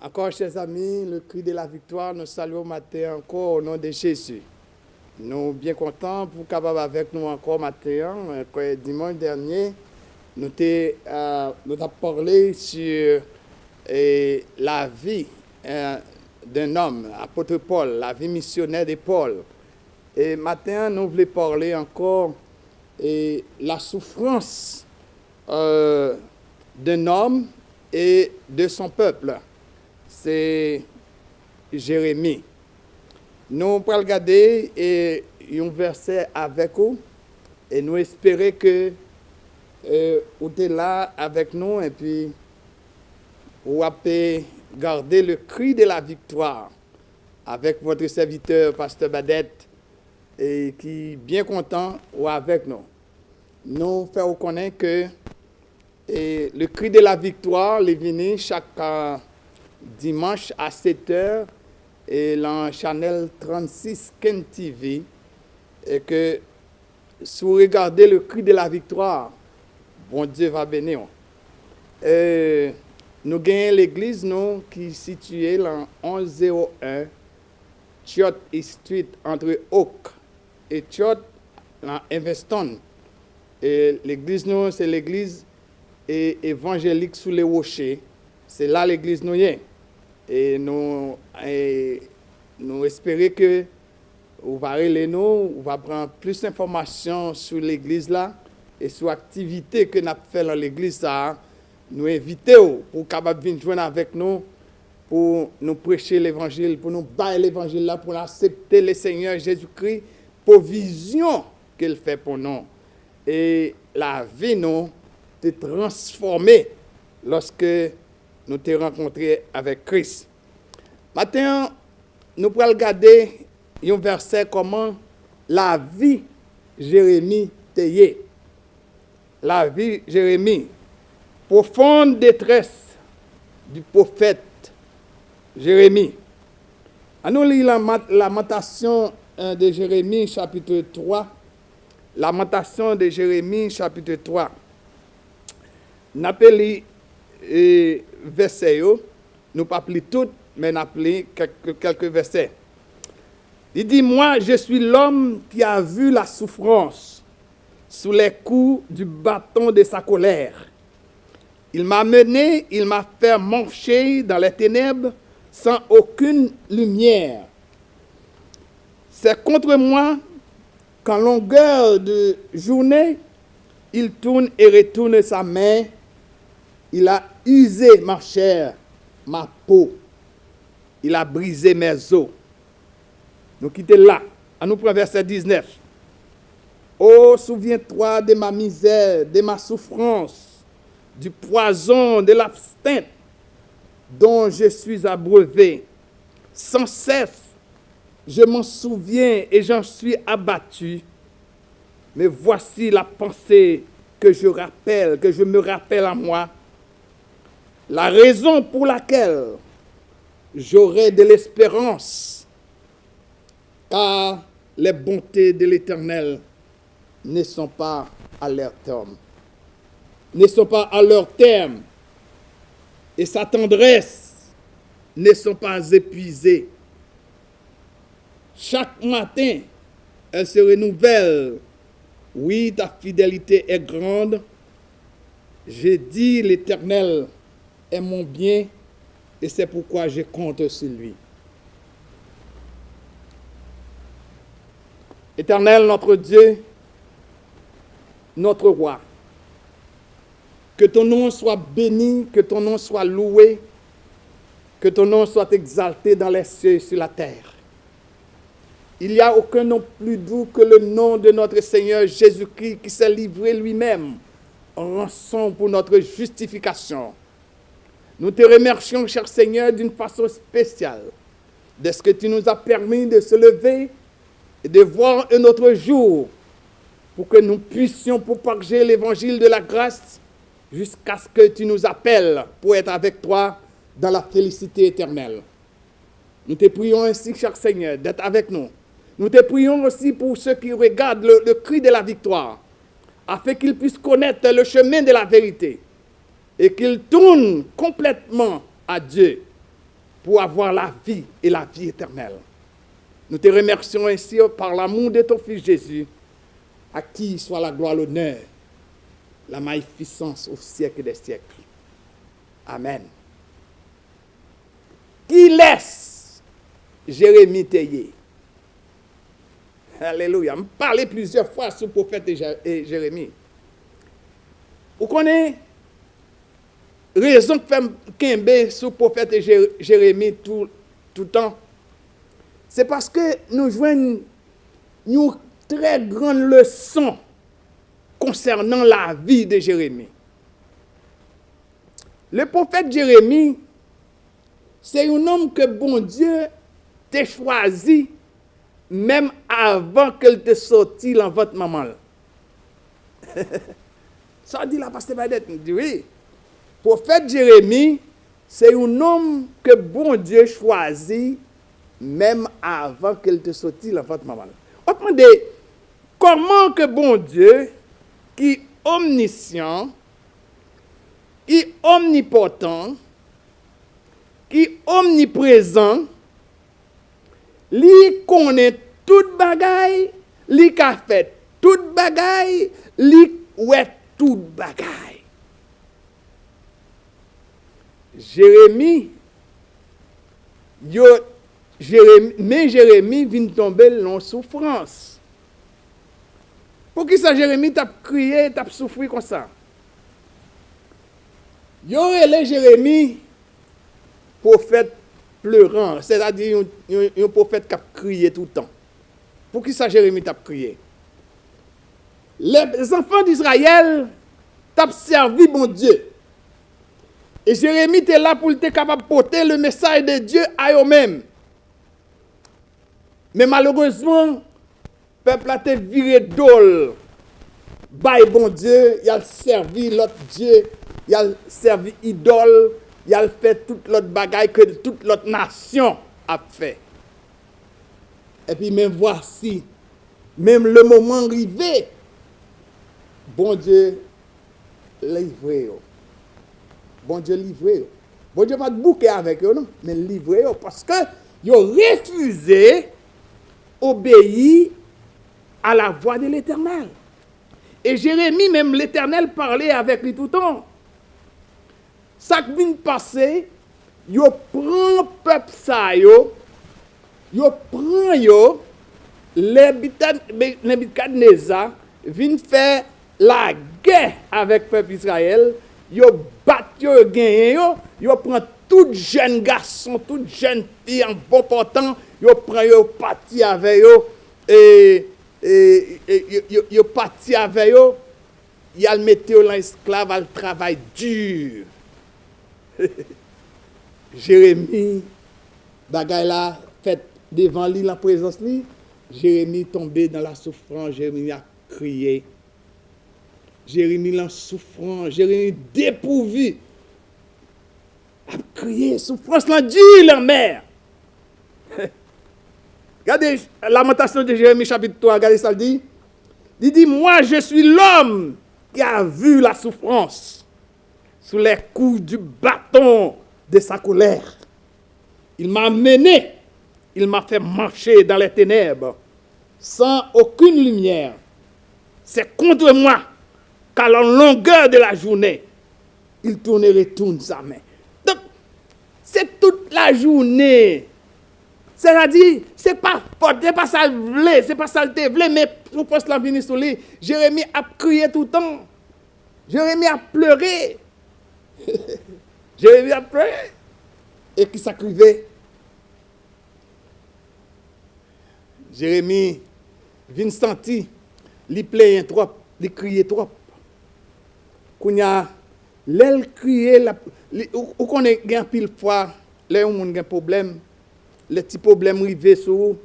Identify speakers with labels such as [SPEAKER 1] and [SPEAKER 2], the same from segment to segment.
[SPEAKER 1] Encore, chers amis, le cri de la victoire, nous saluons matin encore au nom de Jésus. Nous sommes bien contents pour capable avec nous encore matin. Dimanche dernier, nous avons parlé sur la vie d'un homme, apôtre Paul, la vie missionnaire de Paul. Et matin, nous voulons parler encore de la souffrance d'un homme et de son peuple. C'est Jérémie. Nous allons regarder un verset avec vous et nous espérons que vous êtes là avec nous et puis vous avez gardé le cri de la victoire avec votre serviteur, Pasteur Badette, et qui est bien content ou avec nous. Nous faisons connaître que le cri de la victoire est venu chaque dimanche à 7h et dans Channel 36 Ken TV, et que si vous regardez le cri de la victoire, bon Dieu va bénir. Nous gagnons l'église qui est située dans 1101 Chott Street entre Oak et Chott dans Investon. Et l'église c'est l'église évangélique sous les rochers. C'est là l'église nous est. Et nous espérons que vous allez nous, vous allez prendre plus d'informations sur l'église là et sur l'activité que nous avons fait dans l'église là. Nous invitons pour capable venir joindre avec nous pour nous prêcher l'évangile, pour nous bailler l'évangile là, pour accepter le Seigneur Jésus-Christ, pour vision qu'il fait pour nous. Et la vie nous est transformée lorsque nous t'ai rencontré avec Christ. Maintenant, nous pourrons regarder un verset comment la vie Jérémie t'est. La vie Jérémie, profonde détresse du prophète Jérémie. Nous lisons la lamentation de Jérémie chapitre 3. Lamentation de Jérémie chapitre 3. Nous appelons versets, nous pas appelons tout, mais nous appelons quelques versets. Il dit, moi, je suis l'homme qui a vu la souffrance sous les coups du bâton de sa colère. Il m'a mené, il m'a fait marcher dans les ténèbres sans aucune lumière. C'est contre moi qu'en longueur de journée, il tourne et retourne sa main. Il a usé ma chair, ma peau. Il a brisé mes os. Nous quittons là. À nous prendre verset 19. Oh, souviens-toi de ma misère, de ma souffrance, du poison, de l'abstinence dont je suis abreuvé. Sans cesse, je m'en souviens et j'en suis abattu. Mais voici la pensée que je me rappelle à moi. La raison pour laquelle j'aurai de l'espérance, car les bontés de l'Éternel ne sont pas à leur terme. Ne sont pas à leur terme. Et sa tendresse ne sont pas épuisées. Chaque matin, elle se renouvelle. Oui, ta fidélité est grande. J'ai dit, l'Éternel est mon bien, et c'est pourquoi je compte sur lui. Éternel, notre Dieu, notre roi, que ton nom soit béni, que ton nom soit loué, que ton nom soit exalté dans les cieux et sur la terre. Il n'y a aucun nom plus doux que le nom de notre Seigneur Jésus-Christ qui s'est livré lui-même en rançon pour notre justification. Nous te remercions, cher Seigneur, d'une façon spéciale de ce que tu nous as permis de se lever et de voir un autre jour pour que nous puissions propager l'évangile de la grâce jusqu'à ce que tu nous appelles pour être avec toi dans la félicité éternelle. Nous te prions ainsi, cher Seigneur, d'être avec nous. Nous te prions aussi pour ceux qui regardent le cri de la victoire, afin qu'ils puissent connaître le chemin de la vérité et qu'ils tournent complètement à Dieu pour avoir la vie et la vie éternelle. Nous te remercions ainsi par l'amour de ton Fils Jésus, à qui soit la gloire, l'honneur, la magnificence au siècle des siècles. Amen. Qui laisse Jérémie Théier? Alléluia. Je parlais plusieurs fois sur le prophète et Jérémie. Vous connaissez raison que fait Kembe sur le prophète et Jérémie tout le temps? C'est parce que nous jouons une très grande leçon concernant la vie de Jérémie. Le prophète Jérémie, c'est un homme que bon Dieu t'a choisi même avant qu'elle te sorti dans votre maman. Ça dit la pasteur Badet, dit oui. Prophète Jérémie, c'est un homme que bon Dieu choisit même avant qu'elle te sorti dans votre maman. On demande comment que bon Dieu, qui est omniscient, qui est omnipotent, qui est omniprésent, lui connaît toute bagaille, lui a fait toute bagaille, lui ouais toute bagaille. Jérémie vient tomber dans souffrance. Pour qui ça Jérémie t'a crié, t'a souffert comme ça? Yo relé Jérémie prophète pleurant, c'est-à-dire un prophète qui a crié tout le temps. Pour qui ça Jérémie t'a crié? Les enfants d'Israël t'a servi bon Dieu. Et Jérémie était là pour être capable de porter le message de Dieu à eux-mêmes. Mais malheureusement, le peuple a été viré d'ol. By bon Dieu, il a servi l'autre Dieu, il a servi idole, il a fait toute l'autre bagaille que toute l'autre nation a fait. Et puis même voici, même le moment arrivé, bon Dieu livré. Bon Dieu livré. Bon Dieu pas de bouquet avec eux, non, mais livré parce que ils ont refusé obéir à la voix de l'Éternel. Et Jérémie, même l'Éternel parlait avec lui tout le temps. Ça qui vient passer, yo prend peuple ça yo prend yo Nebukadnezar vient faire la guerre avec peuple Israël, yo bat yo gagné yo prend tout jeune garçon, toute jeune fille en bon portant, yo prend yo parti avec yo et yo parti avec yo, y a le mettre en esclave à le travail dur. Jérémie, bagay la fait devant lui, la présence lui, Jérémie tombé dans la souffrance, Jérémie a crié. Jérémie en souffrance, Jérémie dépourvu, a crié, souffrance la dure la mer. Regardez la lamentation de Jérémie chapitre 3, regardez ça, il dit, moi je suis l'homme qui a vu la souffrance sous les coups du bâton de sa colère. Il m'a mené, il m'a fait marcher dans les ténèbres, sans aucune lumière. C'est contre moi qu'à la longueur de la journée, il tourne et retourne sa main. Donc, c'est toute la journée. C'est-à-dire, c'est pas ça le voulait, c'est pas ça le voulait, mais pour poste la venir sur lui, Jérémie a crié tout le temps. Jérémie a pleuré. Jérémie a pleuré. Et qui s'acrivait. Jérémie vient sentir, il plaignait trop, il criait trop. Kounya, l'elle criait, ou qu'on est un pile fois, là où on a un problème. Les petits problèmes arrivés sur vous,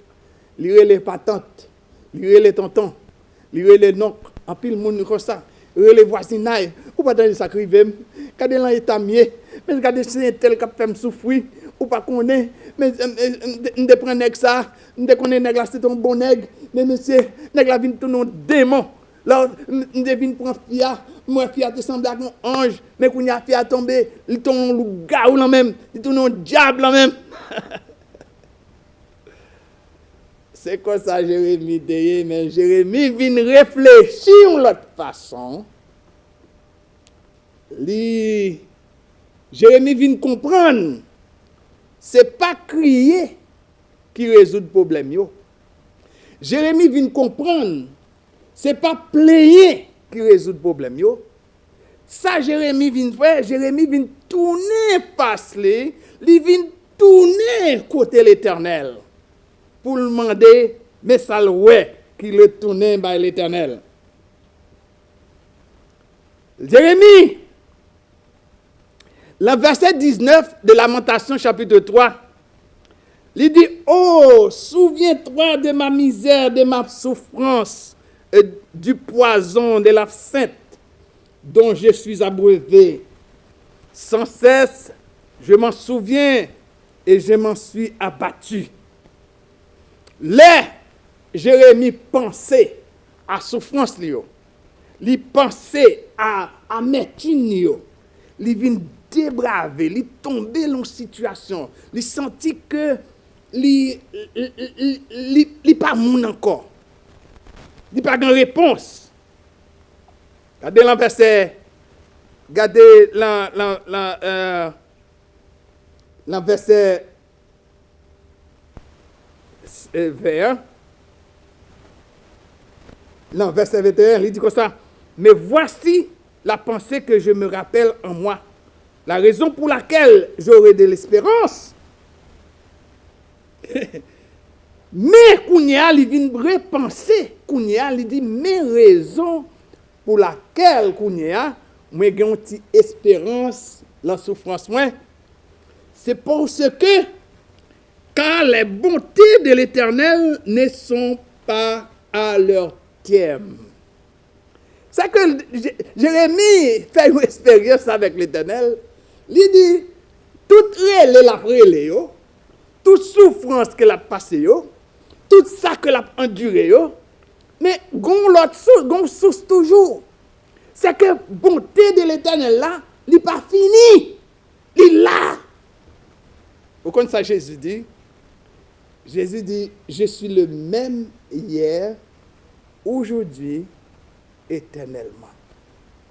[SPEAKER 1] lire les patentes, lire les tontons, lire les noms, en pile monde comme ça, lire les voisinages, ou pas dans ça arrive, quand il est mieux, mais quand c'est tel qui fait me souffrir, ou pas qu'on est, mais on prend nèg ça, on connaît nèg là c'est un bon nèg, mais monsieur, nèg là vient tout non démon. Là on devine prendre fia, moi fia te semble un ange, mais quand il a fia tomber, il tombe loup-garou là même, il tourne un diable là même. C'est comme ça Jérémie dit, mais Jérémie vient réfléchir de l'autre façon. Jérémie vient comprendre. C'est pas crier qui résout le problème. Yo. Jérémie vient comprendre. C'est pas plaigner qui résout le problème. Yo. Ça, Jérémie vient faire. Jérémie vient tourner face lui. Il vient tourner côté l'Éternel. Pour le demander, mais ça le ouais qui le tourne par l'Éternel. Jérémie, le verset 19 de Lamentation chapitre 3, il dit, oh, souviens-toi de ma misère, de ma souffrance, du poison, de la sainte dont je suis abreuvé. Sans cesse, je m'en souviens et je m'en suis abattu. Là, Jérémie pensait à souffrance, il pensait à amertume, il vient débraver, il tombé dans une situation, il sentit que il pas moun encore, il pas de réponse. Regardez le verset, regardez le verset 21. Non, verset 21, il dit comme ça. Mais voici la pensée que je me rappelle en moi. La raison pour laquelle j'aurai de l'espérance. Mais Kounia, il vient repenser. Kounia, il dit, mais raison pour laquelle Kounia, moi j'ai une petite espérance, la souffrance, moi, c'est parce que car les bontés de l'Éternel ne sont pas à leur terme. C'est que Jérémie fait une expérience avec l'Éternel. Il dit, toute toute souffrance qu'elle a passée, tout ça qu'elle a enduré, mais gon source toujours. C'est que bonté de l'Éternel là, il n'est pas fini. Il est là. Vous connaissez ça, Jésus dit? Jésus dit, je suis le même hier, aujourd'hui, éternellement.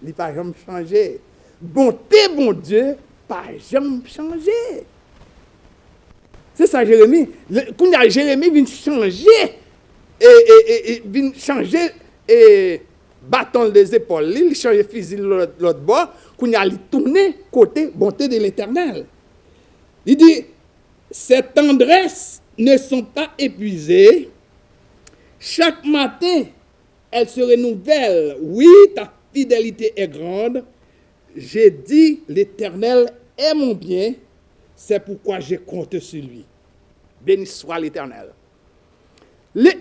[SPEAKER 1] Il n'a pas jamais changé. Bonté, bon Dieu, pas jamais changé. C'est ça, Jérémie. Quand Jérémie vient changer, vient changer bâton des épaules, il change fusil de l'autre bord, quand il tourne côté bonté de l'Éternel. Il dit, ces tendresses ne sont pas épuisées. Chaque matin, elles se renouvellent. Oui, ta fidélité est grande. J'ai dit, l'Éternel est mon bien. C'est pourquoi je compte sur lui. Béni soit l'Éternel.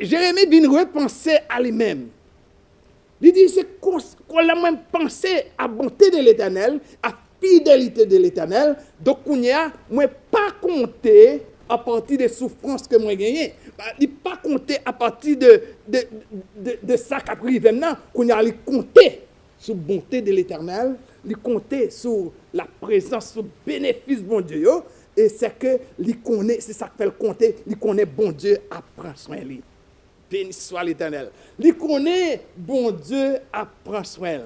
[SPEAKER 1] Jérémie vient repenser à lui-même. Il dit, c'est qu'on a même pensé à la bonté de l'Éternel, à la fidélité de l'Éternel. Donc, on a pas compté à partir des souffrances que moi j'ai gagnées. Il n'a pas compté à partir de ça qui a pris maintenant. Qu'on a compté sur la bonté de l'Éternel, il compté sur la présence, sur le bénéfice de bon Dieu. Et c'est que il connaît, c'est ça qu'il fait compter, il connaît bon Dieu à prendre soin de lui. Béni soit l'Éternel. Il connaît bon Dieu à prendre soin.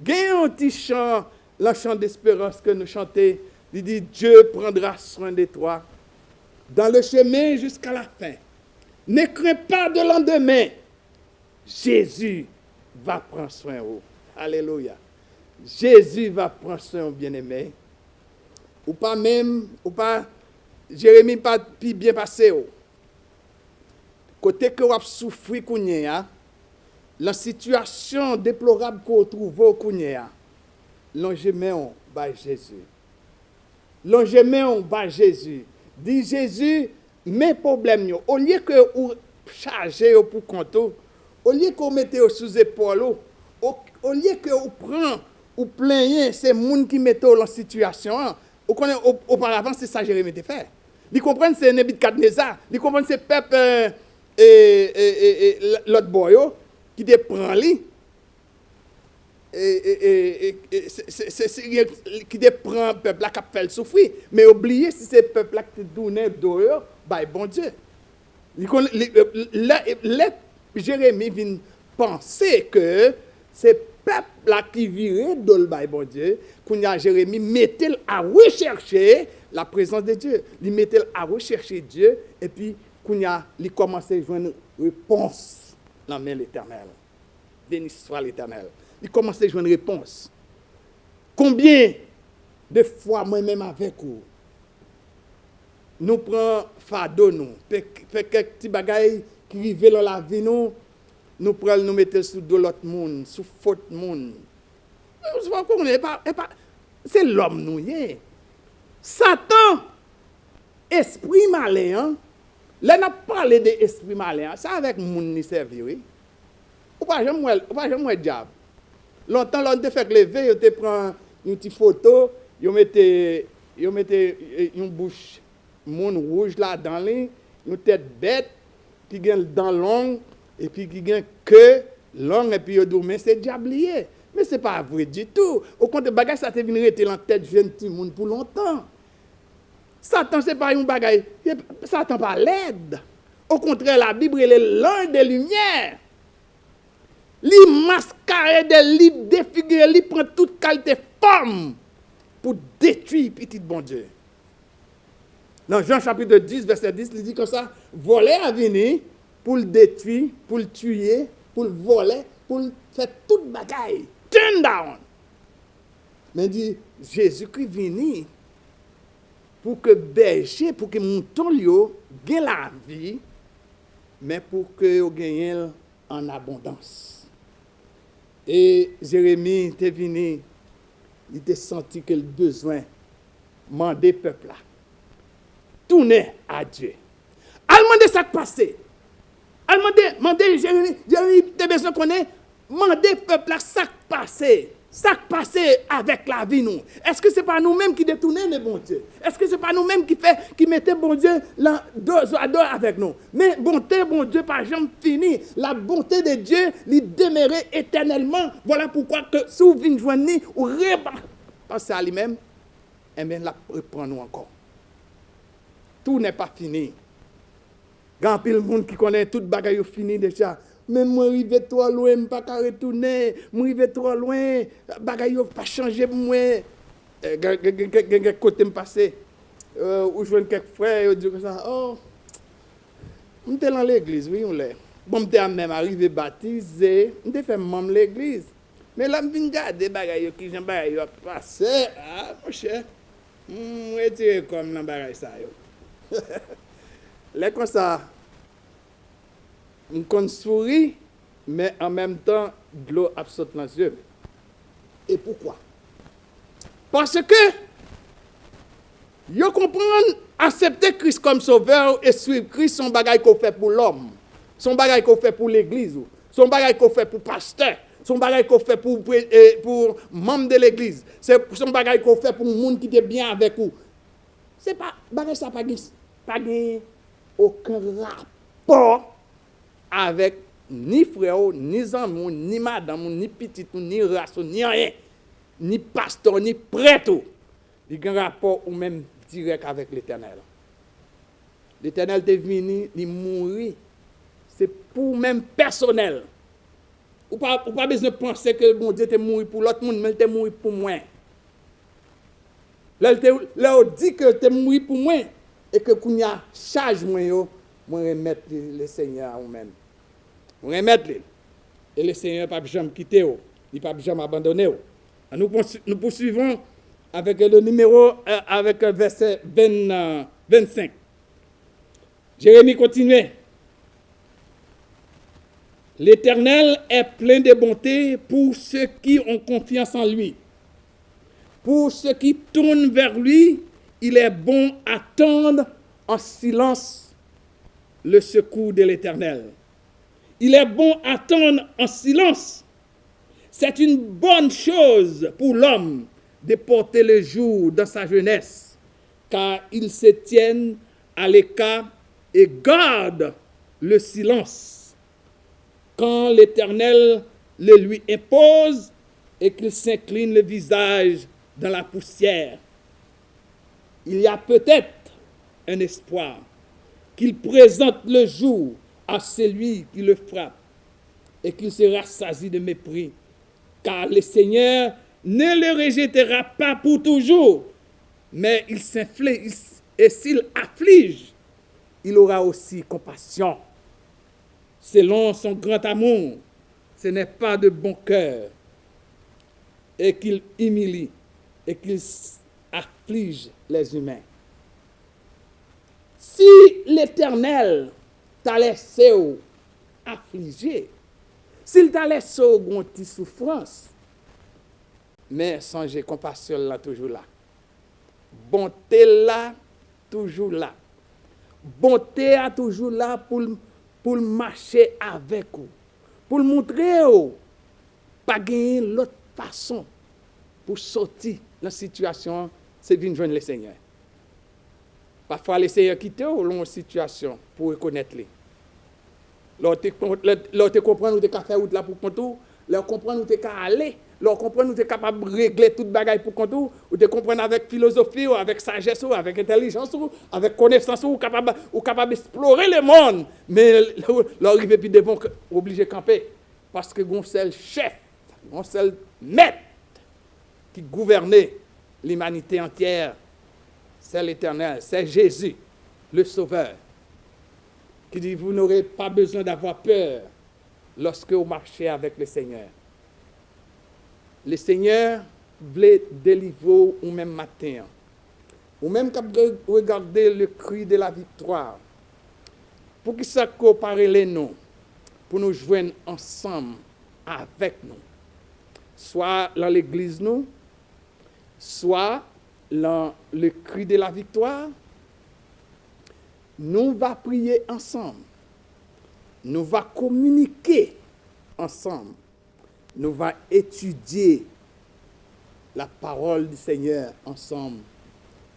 [SPEAKER 1] Gagne un petit chant, le chant d'espérance que nous chantons. Il dit, Dieu prendra soin de toi dans le chemin jusqu'à la fin. Ne crains pas de lendemain. Jésus va prendre soin de vous. Alléluia. Jésus va prendre soin de bien-aimé. Ou pas même, ou pas, Jérémie pas bien passé. Côté que vous souffrez, la situation déplorable que vous trouvez, l'engement par Jésus. L'engement par Jésus. Dit Jésus, mes problèmes, au lieu que vous chargez pour compte, au lieu que vous mettez sous épaule, au lieu que vous prenez ou plaignez ces gens qui mettent dans la situation, auparavant, c'est ça que Jérémie a fait. Ils comprennent c'est Nebuchadnezzar, ils comprennent c'est peuple et l'autre boy qui te prend lui. c'est qui prend le peuple là qui fait le souffrir. Mais oubliez si c'est le peuple là qui tourne dehors, bah bon Dieu. Jérémie vient penser que c'est le peuple là qui virait de le bon Dieu, qu'on a Jérémie mettait à rechercher la présence de Dieu. Il mettait à rechercher Dieu et puis qu'on a il commençait à joindre une réponse dans la main de l'Éternel. Béni soit l'Éternel. Il commençait à joindre une réponse. Combien de fois moi-même avec vous nous prenons fardeau, nous fait quelques petits bagailles qui arrivent dans la vie, nous prenons, nous mettons sous de l'autre monde, sous faute monde. C'est l'homme, nous. Satan, esprit malin, là, on a parlé d'esprit malin, ça avec le monde ni servi, oui. Ou pas jamais diable. Longtemps, on te fait lever, on te prend une petite photo, on mettait une bouche monde rouge là dans les, une tête bête, qui gagne dents longues, et puis qui gagne queue longue, et puis on dit, mais c'est diablier. Mais ce n'est pas vrai du tout. Au contraire, bagage ça te vient rester dans la tête jeune petit monde pour longtemps. Satan, ce n'est pas un bagage. Satan pas l'aide. Au contraire, la Bible est l'un des lumières. Il masquer il défigure, il prend toute qualité forme pour détruire petit bon Dieu. Dans Jean chapitre 10, verset 10, il dit comme ça, voler à venir pour le détruire, pour le tuer, pour le voler, pour le faire toute bagaille. Turn down. Mais il dit, Jésus-Christ venu pour que berger, pour que mouton yo gagne la vie, mais pour que yo gagne en abondance. Et Jérémie était venu, il était senti que le besoin demander peuple là. Tourner à Dieu. Elle demande ça qui passé. Elle demande Jérémie, tu as besoin de connaître, demander peuple là ça qui passé. Ça qui passe avec la vie, nous. Est-ce que ce n'est pas nous-mêmes qui détournons le bon Dieu? Est-ce que ce n'est pas nous-mêmes qui mettons bon Dieu là, dos à dos avec nous? Mais bonté, bon Dieu, par jamais fini. La bonté de Dieu, il demeurait éternellement. Voilà pourquoi que si vous venez joindre, ou pensez à lui-même, eh bien, là, reprend-nous encore. Tout n'est pas fini. Quand il y a le monde qui connaît tout bagaille fini déjà. Mais moi, je suis trop loin, je ne peux pas retourner. Moi, je suis trop loin, bagaille n'a pas changé pour moi. Quelqu'un côté me passer, ou je vois quelques frères, ils disent comme ça, oh, je suis dans l'église, oui, on l'est. Bon, je suis même arrivé baptisé, je suis fait membre de l'église. Mais là, je viens regarder bagaille qui j'en bagaille a passé, ah, mon cher, je retire comme dans bagaille ça. Là, comme ça, on sourit, mais en même temps, de l'eau absorbe dans les yeux. Et pourquoi? Parce que, vous comprenez, accepter Christ comme sauveur et suivre Christ, son bagage qu'on fait pour l'homme, son bagage qu'on fait pour l'église, son bagage qu'on fait pour pasteur, son bagage qu'on fait pour membre de l'église, c'est son bagage qu'on fait pour le monde qui est bien avec vous. C'est pas, bagage ça pas aucun rapport avec ni frère, ni amis, ni madame, ni petit, ni race, ni rien, ni pasteur, ni prêtre. Il y a un rapport ou même direct avec l'Éternel. L'Éternel est venu, il mourit. C'est pour même personnel. Ou pas besoin de penser que bon Dieu est mort pour l'autre monde, mais il est mort pour moi. Là, on dit que tu es mort pour moi et que quand il y a charge, moi remettre le Seigneur à vous-même. Remettre. Et le Seigneur ne peut jamais quitter, il ne peut jamais abandonner. Nous poursuivons avec le numéro, avec verset 25. Jérémie continue. L'Éternel est plein de bonté pour ceux qui ont confiance en lui. Pour ceux qui tournent vers lui, il est bon attendre en silence le secours de l'Éternel. Il est bon attendre en silence. C'est une bonne chose pour l'homme de porter le jour dans sa jeunesse, car il se tient à l'écart et garde le silence. Quand l'Éternel le lui impose et qu'il s'incline le visage dans la poussière. Il y a peut-être un espoir qu'il présente le jour à celui qui le frappe et qu'il se rassasie de mépris, car le Seigneur ne le rejettera pas pour toujours, mais il s'inflige, et s'il afflige, il aura aussi compassion. Selon son grand amour, ce n'est pas de bon cœur, et qu'il humilie, et qu'il afflige les humains. Si l'Éternel t'a laissé affligé, s'il t'a laissé une petite souffrance, mais songez, compassion là toujours là. Bonté là, toujours là. Bonté a toujours là pour marcher avec vous. Pour montrer vous, pas gagner l'autre façon pour sortir de la situation, c'est de joindre le Seigneur. Parfois, le Seigneur quitte ou dans une situation pour reconnaître les. Lorsque tu comprends où tu as fait route là pour contour, lorsque tu comprends où tu as aller, lorsque tu comprends où tu es capable de régler toute bagaille pour contour, ou tu comprends avec philosophie, ou avec sagesse, ou avec intelligence, ou avec connaissance, ou capable d'explorer le monde. Mais l'arrivée puis devant obligé de camper. Parce que un seul chef, un seul maître qui gouvernait l'humanité entière, c'est l'Éternel, c'est Jésus, le Sauveur, qui dit, vous n'aurez pas besoin d'avoir peur lorsque vous marchez avec le Seigneur. Le Seigneur voulait délivrer au même matin, ou même quand vous regardez le cri de la victoire, pour qu'il soit comparé les noms, pour nous joindre ensemble avec nous, soit dans l'église nous, soit dans le cri de la victoire. Nous va prier ensemble, nous va communiquer ensemble, nous va étudier la parole du Seigneur ensemble,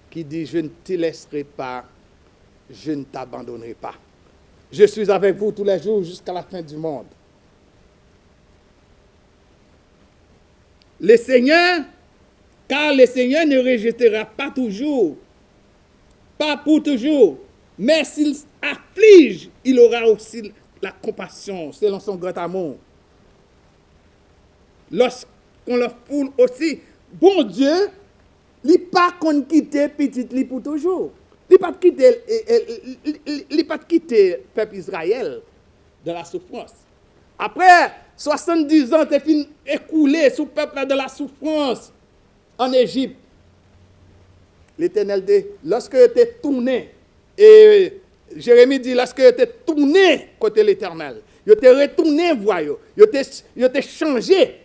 [SPEAKER 1] qui dit, je ne te laisserai pas, je ne t'abandonnerai pas. Je suis avec vous tous les jours jusqu'à la fin du monde. Le Seigneur, car le Seigneur ne rejettera pas toujours, pas pour toujours, mais s'il afflige, il aura aussi la compassion, selon son grand amour. Lorsqu'on le foule aussi, bon Dieu, il n'est pas qu'on quitte petit li pour toujours. Il n'est pas quitter le peuple Israël de la souffrance. Après 70 ans, tu es fini écoulé sous le peuple de la souffrance en Égypte. L'Éternel dit, lorsque tu es tourné, et Jérémie dit, lorsque tu es tourné côté l'Éternel, tu es retourné voir, tu t'es changé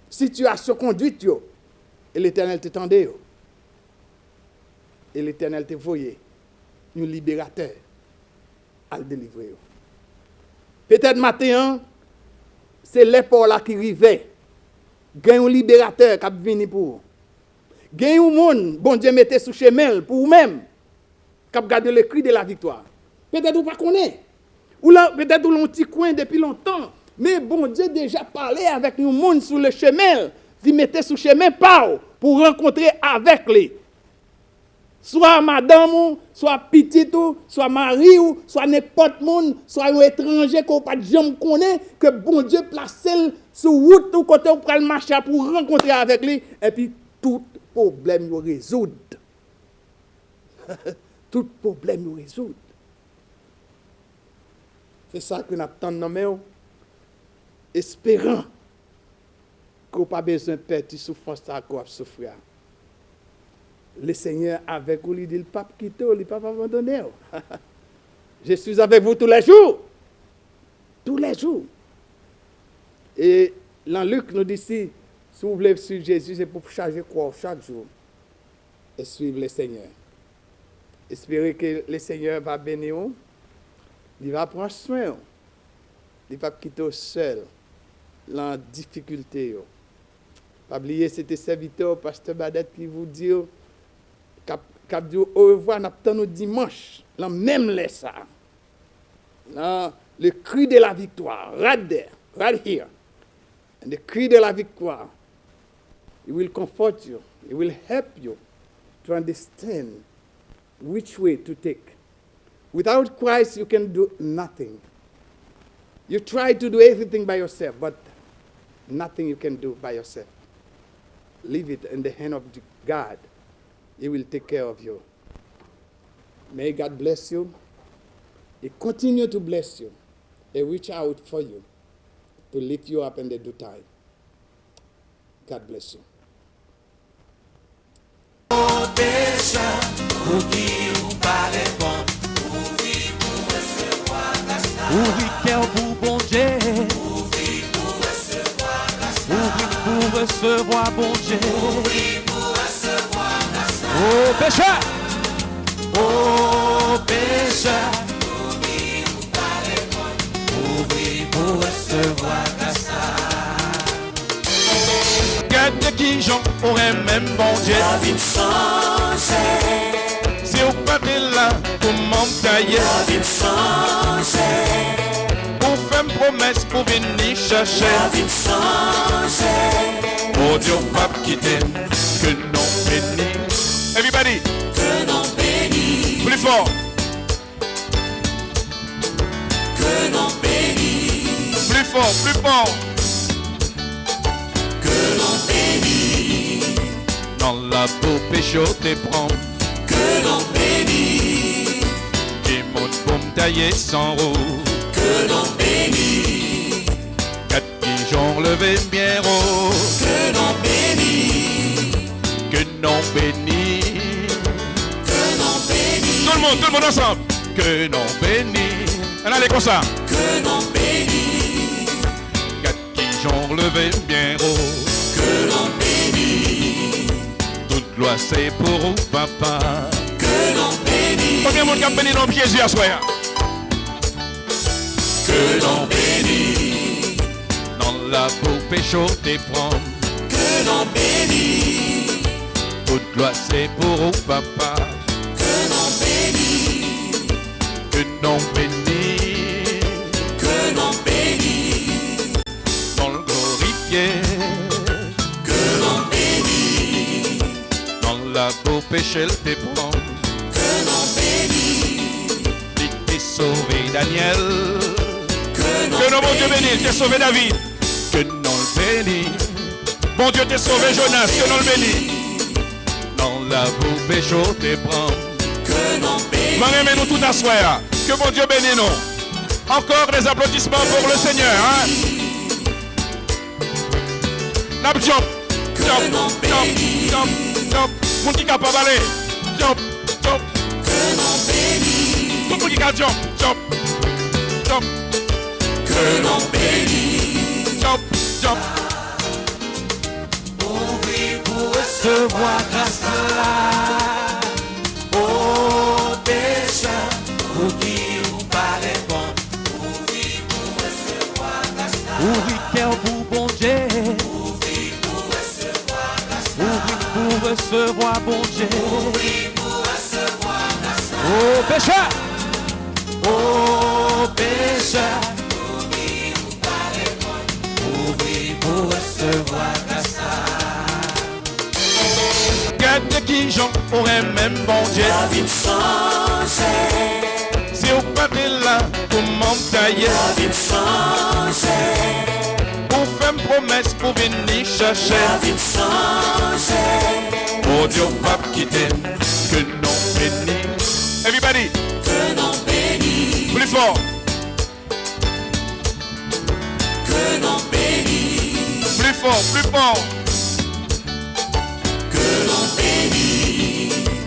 [SPEAKER 1] situation conduite, et l'Éternel t'étendait. Et l'Éternel te voyait, un libérateur, à le délivrer. Peut-être matin, c'est l'épaule là qui arrivait. Il y a un libérateur qui a venu pour vous. Il y a un monde, bon Dieu mettait sous chemin pour vous-même, qui a gardé le cri de la victoire. Peut-être vous ne connaissez pas. Ou là, peut-être vous l'avez un petit coin depuis longtemps. Mais bon Dieu déjà parlé avec un monde sur le chemin. Il mettait sous chemin pour rencontrer avec lui. Soit madame, soit petite, soit mari, soit n'importe monde, soit un étranger qu'on pas de jamais connaît, que bon Dieu place sur route ou côté pour le marché pour rencontrer avec lui, et puis tout problème nous résoudre. Tout problème nous résoudre. C'est ça que nous attendons, espérant qu'on n'a pas besoin de perdre souffrance à quoi souffrir. Le Seigneur avec vous, il dit, le pape quitte, il ne pas abandonner. Je suis avec vous tous les jours. Tous les jours. Et dans Luc nous dit, si vous voulez suivre Jésus, c'est pour charger quoi chaque jour. Et suivre le Seigneur. Espérez que le Seigneur va bénir vous. Il va prendre soin. Il ne va pas quitter seul dans la difficulté. Pas oublier, c'était serviteur, pasteur Badette qui vous dit, cap dit au revoir, nous dimanche, là même les ça. Là, le cri de la victoire, right there, right here. And the cri de la victoire, He will comfort you. He will help you to understand which way to take. Without Christ, you can do nothing. You try to do everything by yourself, but nothing you can do by yourself. Leave it in the hand of God. He will take care of you. May God bless you. He continue to bless you. He reach out for you to lift you up in the due time. God bless you.
[SPEAKER 2] Ouvri cœur pour bon Dieu. Ouvri pour recevoir bon Dieu. Oh pécheur. Oh pécheur. Ouvri pour recevoir grâce. Garde qui j'en aurait même bon Dieu.
[SPEAKER 3] La vie changer.
[SPEAKER 2] Si vous partez là, comment tailler?
[SPEAKER 3] La vie changer.
[SPEAKER 2] Pour faire une promesse pour venir chercher.
[SPEAKER 3] La vie changer.
[SPEAKER 2] Oh Dieu, pas quitter, que non béni. Everybody,
[SPEAKER 3] Que non béni.
[SPEAKER 2] plus fort.
[SPEAKER 3] Que non béni.
[SPEAKER 2] Plus fort, plus fort.
[SPEAKER 3] Que non béni.
[SPEAKER 2] Dans la peau pécho te prend.
[SPEAKER 3] Que non béni.
[SPEAKER 2] Et mon pomme taillé sans roue.
[SPEAKER 3] Que non béni.
[SPEAKER 2] Quatre pigeons levés bien haut.
[SPEAKER 3] Que non béni.
[SPEAKER 2] Que non béni.
[SPEAKER 3] Que non béni.
[SPEAKER 2] Tout le monde ensemble. Que non béni. Allez comme ça.
[SPEAKER 3] Que non béni.
[SPEAKER 2] Quatre pigeons levés bien haut.
[SPEAKER 3] Que non béni.
[SPEAKER 2] Toute loi c'est pour vous, papa.
[SPEAKER 3] Que non béni.
[SPEAKER 2] Combien de monde qui a béni dans le pied à soi?
[SPEAKER 3] Que non béni.
[SPEAKER 2] Dans la peau pécho te prend.
[SPEAKER 3] Que non béni.
[SPEAKER 2] Toute loi c'est pour vous, papa.
[SPEAKER 3] Que non béni.
[SPEAKER 2] Que non béni.
[SPEAKER 3] Que non béni.
[SPEAKER 2] Dans le glorifié.
[SPEAKER 3] Que non béni.
[SPEAKER 2] Dans la peau péché te prend.
[SPEAKER 3] Que non béni.
[SPEAKER 2] Il t'a sauvé Daniel.
[SPEAKER 3] Que non
[SPEAKER 2] Que non, mon Dieu béni, il t'a sauvé David. Que non le béni. Mon Dieu t'a sauvé Jonas. Que non le béni. Dans la peau péché te prend.
[SPEAKER 3] Que non béni.
[SPEAKER 2] Marie-nous tout à soir. Que mon Dieu bénisse nous. Encore des applaudissements pour le Seigneur. Hein? Nap jump. Jump, jump, jump, jump. Mon qui capable aller. Jump, jump.
[SPEAKER 3] Que non béni.
[SPEAKER 2] Tout le monde qui a jump, jump, jump,
[SPEAKER 3] Que non béni.
[SPEAKER 2] jump, jump.
[SPEAKER 3] Ouvrir pour recevoir grâce là. Oh pécheur, pour qui vous parlez bon. Ouvrir pour recevoir grâce là.
[SPEAKER 2] Ouvri cœur pour bon Dieu.
[SPEAKER 3] Ouvrir pour recevoir grâce là.
[SPEAKER 2] Ouvri pour recevoir bon Dieu.
[SPEAKER 3] Ouvrir pour recevoir grâce là.
[SPEAKER 2] Oh pécheur.
[SPEAKER 3] Oh pécheur, pour qui vous parlez bon. Ouvrir pour recevoir grâce là.
[SPEAKER 2] Garde qui j'en aurait même bon Dieu.
[SPEAKER 3] La vie changer.
[SPEAKER 2] Si vous partez là, comment tailler?
[SPEAKER 3] La vie changer.
[SPEAKER 2] Pour faire une promesse pour venir chercher.
[SPEAKER 3] La vie changer.
[SPEAKER 2] Oh Dieu, pas quitter, que non béni. Everybody,
[SPEAKER 3] Que non béni.
[SPEAKER 2] plus fort.
[SPEAKER 3] Que non béni.
[SPEAKER 2] Plus fort, plus fort.